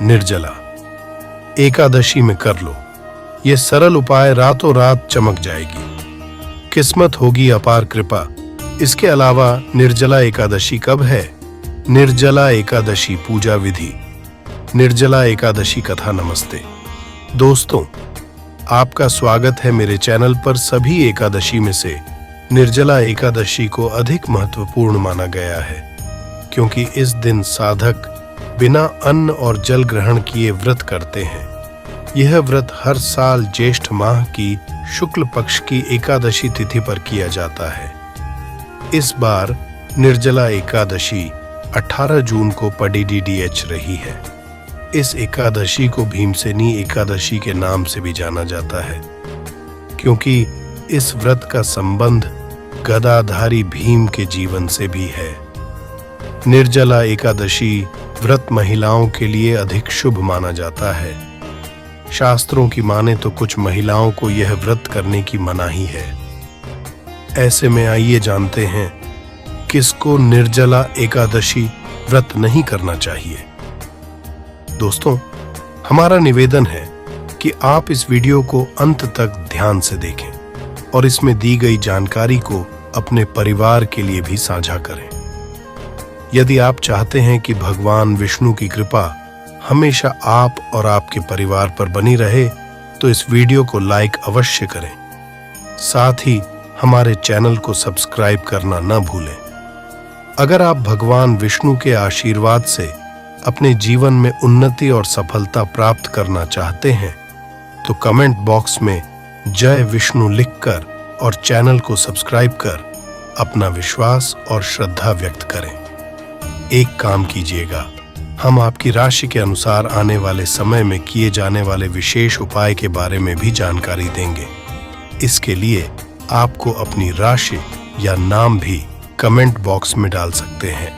निर्जला एकादशी में कर लो। ये सरल उपाय रातों रात चमक जाएगी, किस्मत होगी अपार कृपा। इसके अलावा निर्जला एकादशी कब है? निर्जला एकादशी पूजा विधि। निर्जला एकादशी कथा। नमस्ते दोस्तों, आपका स्वागत है मेरे चैनल पर। सभी एकादशी में से निर्जला एकादशी को अधिक महत्वपूर्ण माना गया है, क्योंकि इस दिन साधक बिना अन्न और जल ग्रहण किए व्रत करते हैं। यह व्रत हर साल ज्येष्ठ माह की शुक्ल पक्ष की एकादशी तिथि पर किया जाता है। इस बार निर्जला एकादशी 18 जून को पड़ीडीडीएच रही है। इस एकादशी को भीमसेनी एकादशी के नाम से भी जाना जाता है, क्योंकि इस व्रत का संबंध गदाधारी भीम के जीवन से भी है। निर्जला एकादशी व्रत महिलाओं के लिए अधिक शुभ माना जाता है। शास्त्रों की माने तो कुछ महिलाओं को यह व्रत करने की मनाही है। ऐसे में आइए जानते हैं किसको निर्जला एकादशी व्रत नहीं करना चाहिए। दोस्तों, हमारा निवेदन है कि आप इस वीडियो को अंत तक ध्यान से देखें और इसमें दी गई जानकारी को अपने परिवार के लिए भी साझा करें। यदि आप चाहते हैं कि भगवान विष्णु की कृपा हमेशा आप और आपके परिवार पर बनी रहे, तो इस वीडियो को लाइक अवश्य करें। साथ ही हमारे चैनल को सब्सक्राइब करना न भूलें। अगर आप भगवान विष्णु के आशीर्वाद से अपने जीवन में उन्नति और सफलता प्राप्त करना चाहते हैं, तो कमेंट बॉक्स में जय विष्णु लिखकर और चैनल को सब्सक्राइब कर अपना विश्वास और श्रद्धा व्यक्त करें। एक काम कीजिएगा, हम आपकी राशि के अनुसार आने वाले समय में किए जाने वाले विशेष उपाय के बारे में भी जानकारी देंगे। इसके लिए आपको अपनी राशि या नाम भी कमेंट बॉक्स में डाल सकते हैं।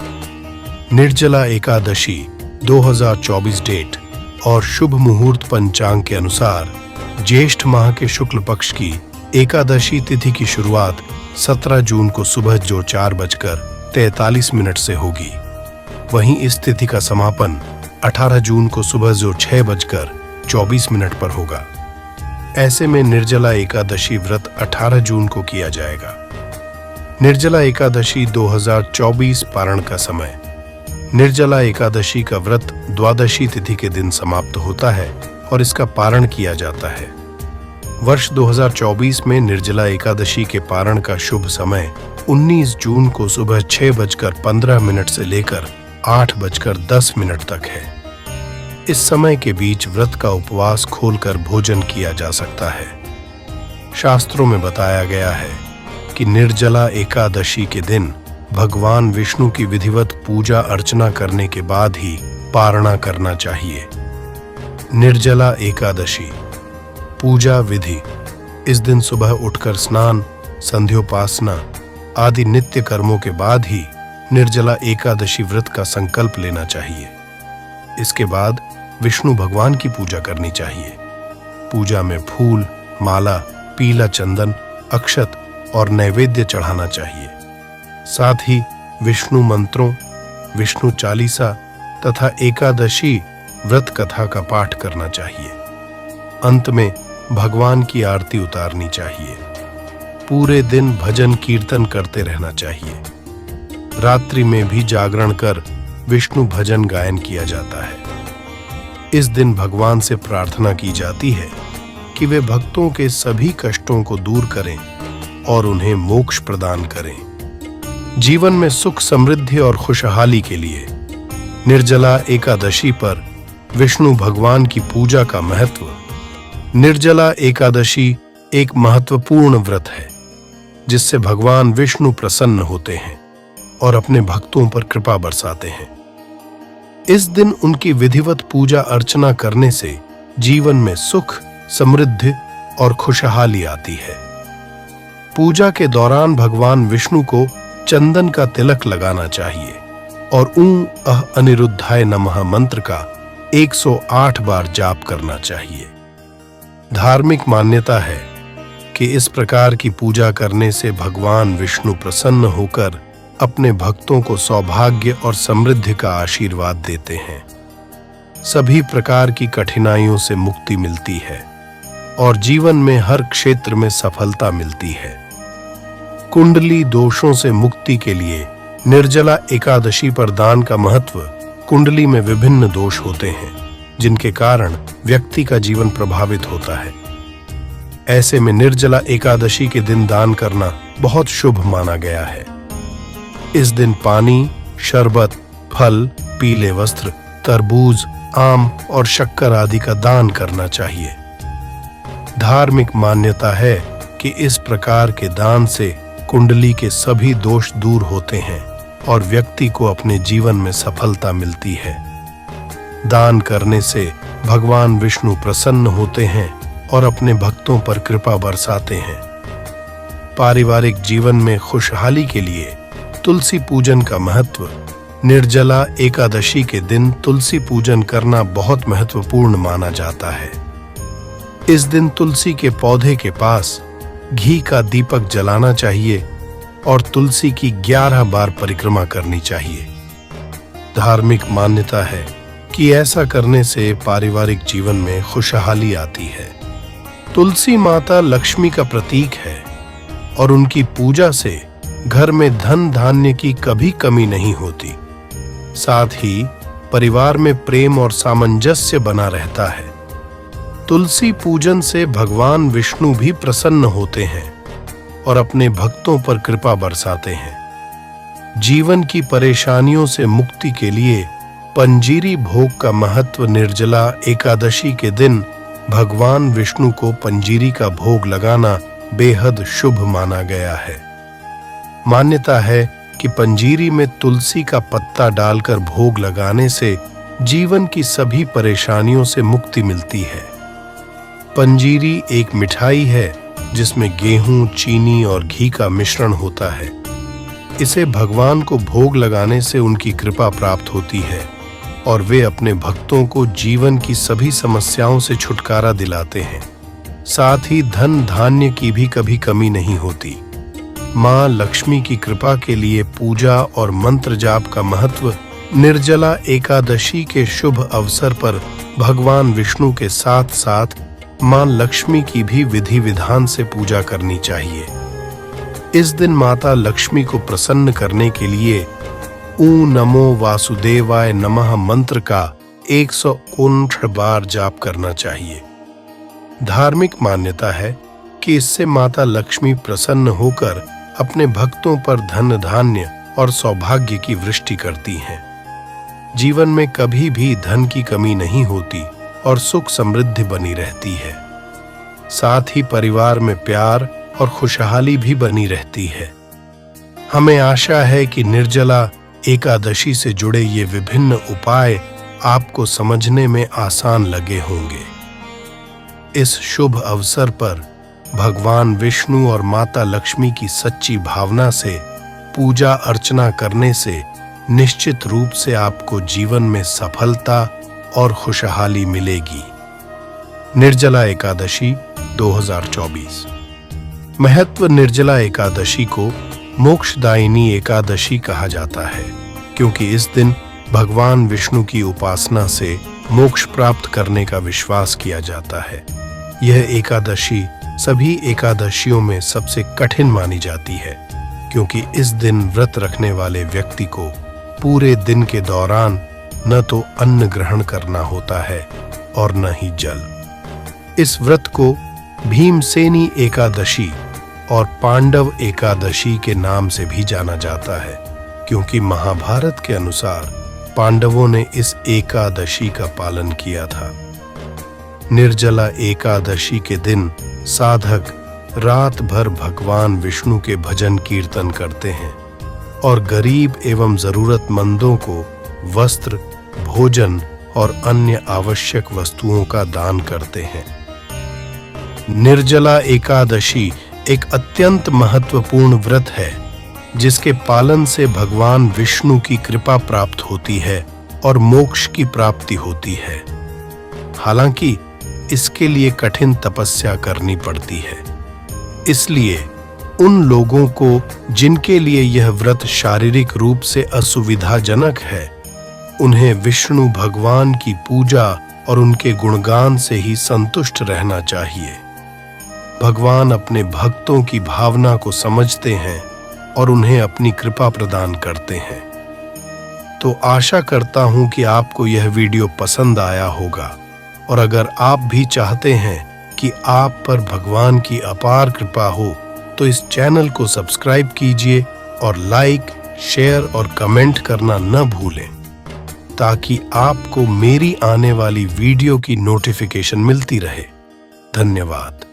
निर्जला एकादशी 2024 डेट और शुभ मुहूर्त पंचांग के अनुसार ज्येष्ठ माह के शुक्ल पक्ष की एकादशी तिथि की शुरुआत 17 जून को सुबह जो 4:43 से होगी। वहीं इस तिथि का समापन 18 जून को सुबह जो 6:24 पर होगा। ऐसे में निर्जला एकादशी व्रत 18 जून को किया जाएगा। निर्जला एकादशी 2024 पारण का समय। निर्जला एकादशी का व्रत द्वादशी तिथि के दिन समाप्त होता है और इसका पारण किया जाता है। वर्ष 2024 में निर्जला एकादशी के पारण का शुभ समय 19 जून को सुबह 6:15 से लेकर 8:10 तक है। इस समय के बीच व्रत का उपवास खोलकर भोजन किया जा सकता है। शास्त्रों में बताया गया है कि निर्जला एकादशी के दिन भगवान विष्णु की विधिवत पूजा अर्चना करने के बाद ही पारणा करना चाहिए। निर्जला एकादशी पूजा विधि। इस दिन सुबह उठकर स्नान, संध्योपासना आदि नित्य कर्मों के बाद ही निर्जला एकादशी व्रत का संकल्प लेना चाहिए। इसके बाद विष्णु भगवान की पूजा करनी चाहिए। पूजा में फूल, माला, पीला चंदन, अक्षत और नैवेद्य चढ़ाना चाहिए। साथ ही विष्णु मंत्रों, विष्णु चालीसा तथा एकादशी व्रत कथा का पाठ करना चाहिए। अंत में भगवान की आरती उतारनी चाहिए। पूरे दिन भजन कीर्तन करते रहना चाहिए। रात्रि में भी जागरण कर विष्णु भजन गायन किया जाता है। इस दिन भगवान से प्रार्थना की जाती है कि वे भक्तों के सभी कष्टों को दूर करें और उन्हें मोक्ष प्रदान करें। जीवन में सुख, समृद्धि और खुशहाली के लिए निर्जला एकादशी पर विष्णु भगवान की पूजा का महत्व। निर्जला एकादशी एक महत्वपूर्ण व्रत है जिससे भगवान विष्णु प्रसन्न होते हैं और अपने भक्तों पर कृपा बरसाते हैं। इस दिन उनकी विधिवत पूजा अर्चना करने से जीवन में सुख, समृद्धि और खुशहाली आती है। पूजा के दौरान भगवान विष्णु को चंदन का तिलक लगाना चाहिए और ऊं अह अनिरुद्धाय नमः मंत्र का 108 बार जाप करना चाहिए। धार्मिक मान्यता है कि इस प्रकार की पूजा करने से भगवान विष्णु प्रसन्न होकर अपने भक्तों को सौभाग्य और समृद्धि का आशीर्वाद देते हैं। सभी प्रकार की कठिनाइयों से मुक्ति मिलती है और जीवन में हर क्षेत्र में सफलता मिलती है। कुंडली दोषों से मुक्ति के लिए निर्जला एकादशी पर दान का महत्व। कुंडली में विभिन्न दोष होते हैं जिनके कारण व्यक्ति का जीवन प्रभावित होता है। ऐसे में निर्जला एकादशी के दिन दान करना बहुत शुभ माना गया है। इस दिन पानी, शरबत, फल, पीले वस्त्र, तरबूज, आम और शक्कर आदि का दान करना चाहिए। धार्मिक मान्यता है कि इस प्रकार के दान से कुंडली के सभी दोष दूर होते हैं और व्यक्ति को अपने जीवन में सफलता मिलती है। दान करने से भगवान विष्णु प्रसन्न होते हैं और अपने भक्तों पर कृपा बरसाते हैं। पारिवारिक जीवन में खुशहाली के लिए तुलसी पूजन का महत्व। निर्जला एकादशी के दिन तुलसी पूजन करना बहुत महत्वपूर्ण माना जाता है। इस दिन तुलसी के पौधे के पास घी का दीपक जलाना चाहिए और तुलसी की 11 बार परिक्रमा करनी चाहिए। धार्मिक मान्यता है कि ऐसा करने से पारिवारिक जीवन में खुशहाली आती है। तुलसी माता लक्ष्मी का प्रतीक है और उनकी पूजा से घर में धन धान्य की कभी कमी नहीं होती। साथ ही परिवार में प्रेम और सामंजस्य बना रहता है। तुलसी पूजन से भगवान विष्णु भी प्रसन्न होते हैं और अपने भक्तों पर कृपा बरसाते हैं। जीवन की परेशानियों से मुक्ति के लिए पंजीरी भोग का महत्व। निर्जला एकादशी के दिन भगवान विष्णु को पंजीरी का भोग लगाना बेहद शुभ माना गया है। मान्यता है कि पंजीरी में तुलसी का पत्ता डालकर भोग लगाने से जीवन की सभी परेशानियों से मुक्ति मिलती है। पंजीरी एक मिठाई है जिसमें गेहूं, चीनी और घी का मिश्रण होता है। इसे भगवान को भोग लगाने से उनकी कृपा प्राप्त होती है और वे अपने भक्तों को जीवन की सभी समस्याओं से छुटकारा दिलाते हैं। साथ ही धन धान्य की भी कभी कमी नहीं होती। मां लक्ष्मी की कृपा के लिए पूजा और मंत्र जाप का महत्व। निर्जला एकादशी के शुभ अवसर पर भगवान विष्णु के साथ साथ मां लक्ष्मी की भी विधि विधान से पूजा करनी चाहिए। इस दिन माता लक्ष्मी को प्रसन्न करने के लिए ॐ नमो वासुदेवाय नमः मंत्र का 159 बार जाप करना चाहिए। धार्मिक मान्यता है कि इससे माता लक्ष्मी प्रसन्न होकर अपने भक्तों पर धन धान्य और सौभाग्य की वृष्टि करती हैं। जीवन में कभी भी धन की कमी नहीं होती और सुख समृद्धि बनी रहती है। साथ ही परिवार में प्यार और खुशहाली भी बनी रहती है। हमें आशा है कि निर्जला एकादशी से जुड़े ये विभिन्न उपाय आपको समझने में आसान लगे होंगे। इस शुभ अवसर पर भगवान विष्णु और माता लक्ष्मी की सच्ची भावना से पूजा अर्चना करने से निश्चित रूप से आपको जीवन में सफलता और खुशहाली मिलेगी। निर्जला एकादशी 2024। महत्व। निर्जला एकादशी को मोक्षदायिनी एकादशी कहा जाता है क्योंकि इस दिन भगवान विष्णु की उपासना से मोक्ष प्राप्त करने का विश्वास किया जाता है। यह एकादशी सभी एकादशियों में सबसे कठिन मानी जाती है क्योंकि इस दिन व्रत रखने वाले व्यक्ति को पूरे दिन के दौरान न तो अन्न ग्रहण करना होता है और न ही जल। इस व्रत को भीमसेनी एकादशी और पांडव एकादशी के नाम से भी जाना जाता है क्योंकि महाभारत के अनुसार पांडवों ने इस एकादशी का पालन किया था। निर्जला एकादशी के दिन साधक रात भर भगवान विष्णु के भजन कीर्तन करते हैं और गरीब एवं जरूरतमंदों को वस्त्र, भोजन और अन्य आवश्यक वस्तुओं का दान करते हैं। निर्जला एकादशी एक अत्यंत महत्वपूर्ण व्रत है जिसके पालन से भगवान विष्णु की कृपा प्राप्त होती है और मोक्ष की प्राप्ति होती है। हालांकि इसके लिए कठिन तपस्या करनी पड़ती है। इसलिए उन लोगों को जिनके लिए यह व्रत शारीरिक रूप से असुविधाजनक है उन्हें विष्णु भगवान की पूजा और उनके गुणगान से ही संतुष्ट रहना चाहिए। भगवान अपने भक्तों की भावना को समझते हैं और उन्हें अपनी कृपा प्रदान करते हैं। तो आशा करता हूं कि आपको यह वीडियो पसंद आया होगा, और अगर आप भी चाहते हैं कि आप पर भगवान की अपार कृपा हो तो इस चैनल को सब्सक्राइब कीजिए और लाइक, शेयर और कमेंट करना न भूलें, ताकि आपको मेरी आने वाली वीडियो की नोटिफिकेशन मिलती रहे। धन्यवाद।